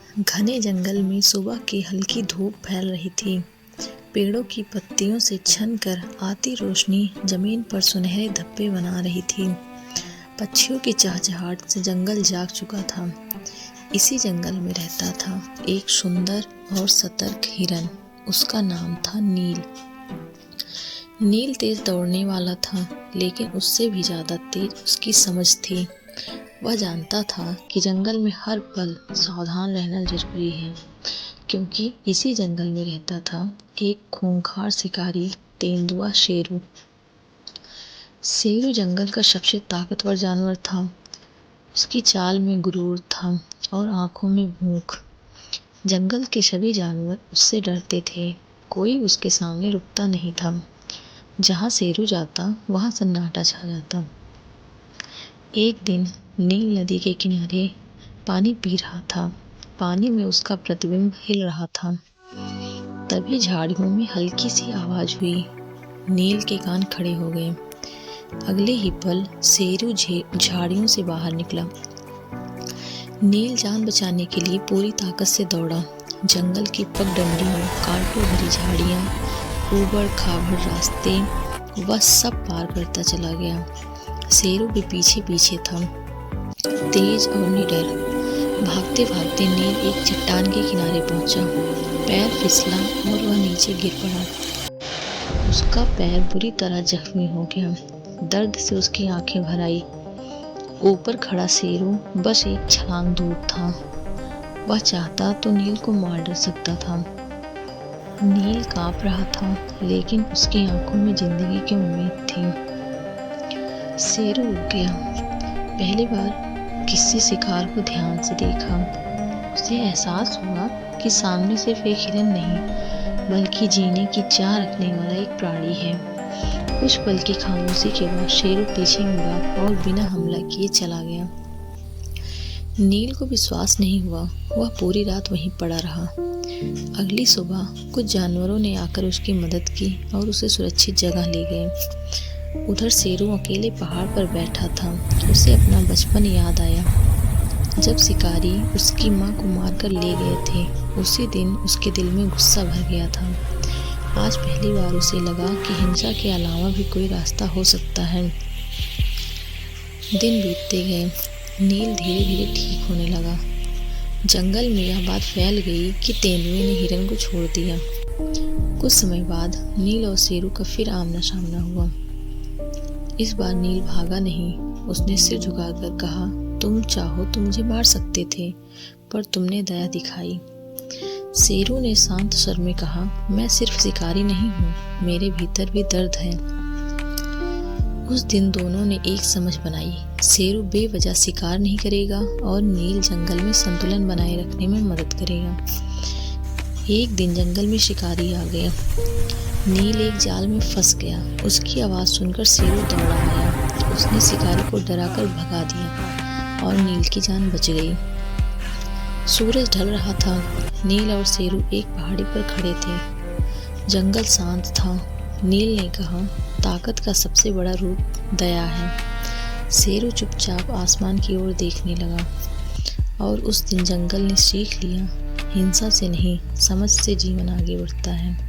घने जंगल में सुबह की हल्की धूप फैल रही थी। पेड़ों की पत्तियों से छन कर आती रोशनी जमीन पर सुनहरे धब्बे बना रही थी। पक्षियों की चहचहाहट से जंगल जाग चुका था। इसी जंगल में रहता था एक सुंदर और सतर्क हिरन। उसका नाम था नील। नील तेज दौड़ने वाला था, लेकिन उससे भी ज़्यादा तेज उसकी समझ थी। वह जानता था कि जंगल में हर पल सावधान रहना जरूरी है, क्योंकि इसी जंगल में रहता था एक खूंखार शिकारी, तेंदुआ शेरू। शेरू जंगल का सबसे ताकतवर जानवर था। उसकी चाल में गुरूर था और आंखों में भूख। जंगल के सभी जानवर उससे डरते थे। कोई उसके सामने रुकता नहीं था। जहाँ शेरू जाता वहाँ सन्नाटा छा जाता। एक दिन नील नदी के किनारे पानी पी रहा था। पानी में उसका प्रतिबिंब हिल रहा था। तभी झाड़ियों में हल्की सी आवाज हुई। नील के कान खड़े हो गए। अगले ही पल शेरू झाड़ियों से बाहर निकला। नील जान बचाने के लिए पूरी ताकत से दौड़ा। जंगल की पगडंडियों, कांटों भरी झाड़ियाँ, ऊबड़ खाबड़ रास्ते, वह सब पार करता चला गया। शेरू भी पीछे पीछे था, तेज और निडर। भागते भागते नील एक चट्टान के किनारे पहुंचा। पैर फिसला और वह नीचे गिर पड़ा। उसका पैर बुरी तरह जख्मी हो गया। दर्द से उसकी आंखें भर आई। ऊपर खड़ा शेरू बस एक छलांग दूर था। वह चाहता तो नील को मार डाल सकता था। नील कांप रहा था, लेकिन उसकी आंखों में जिंदगी की उम्मीद थी। शेरू रुक गया। पहली बार किसी शिकार को ध्यान से देखा। उसे एहसास हुआ कि सामने सिर्फ एक हिरन नहीं, बल्कि जीने की चाह रखने वाला एक प्राणी है। कुछ पल की खामोशी के बाद शेरू पीछे मुड़ा और बिना हमला किए चला गया। नील को विश्वास नहीं हुआ। वह पूरी रात वहीं पड़ा रहा। अगली सुबह कुछ जानवरों ने आकर उसकी मदद की और उसे सुरक्षित जगह ले गए। उधर शेरू अकेले पहाड़ पर बैठा था। उसे अपना बचपन याद आया, जब शिकारी उसकी माँ को मारकर ले गए थे। उसी दिन उसके दिल में गुस्सा भर गया था। आज पहली बार उसे लगा कि हिंसा के अलावा भी कोई रास्ता हो सकता है। दिन बीतते गए। नील धीरे धीरे ठीक होने लगा। जंगल में यह बात फैल गई कि तेंदुए ने हिरन को छोड़ दिया। कुछ समय बाद नील और शेरू का फिर आमना सामना हुआ। इस बार नील भागा नहीं। उसने सिर झुकाकर कहा, तुम चाहो तो मुझे मार सकते थे, पर तुमने दया दिखाई। शेरू ने शांत स्वर में कहा, मैं सिर्फ शिकारी नहीं हूँ, मेरे भीतर भी दर्द है। उस दिन दोनों ने एक समझ बनाई। शेरू बेवजह शिकार नहीं करेगा और नील जंगल में संतुलन बनाए रखने में मदद करेगा। एक दिन जंगल में शिकारी आ गया। नील एक जाल में फंस गया। उसकी आवाज़ सुनकर शेरू दौड़ा आया। उसने शिकारी को डराकर भगा दिया और नील की जान बच गई। सूरज ढल रहा था। नील और शेरू एक पहाड़ी पर खड़े थे। जंगल शांत था। नील ने कहा, ताकत का सबसे बड़ा रूप दया है। शेरू चुपचाप आसमान की ओर देखने लगा। और उस दिन जंगल ने सीख लिया, हिंसा से नहीं, समझ से जीवन आगे बढ़ता है।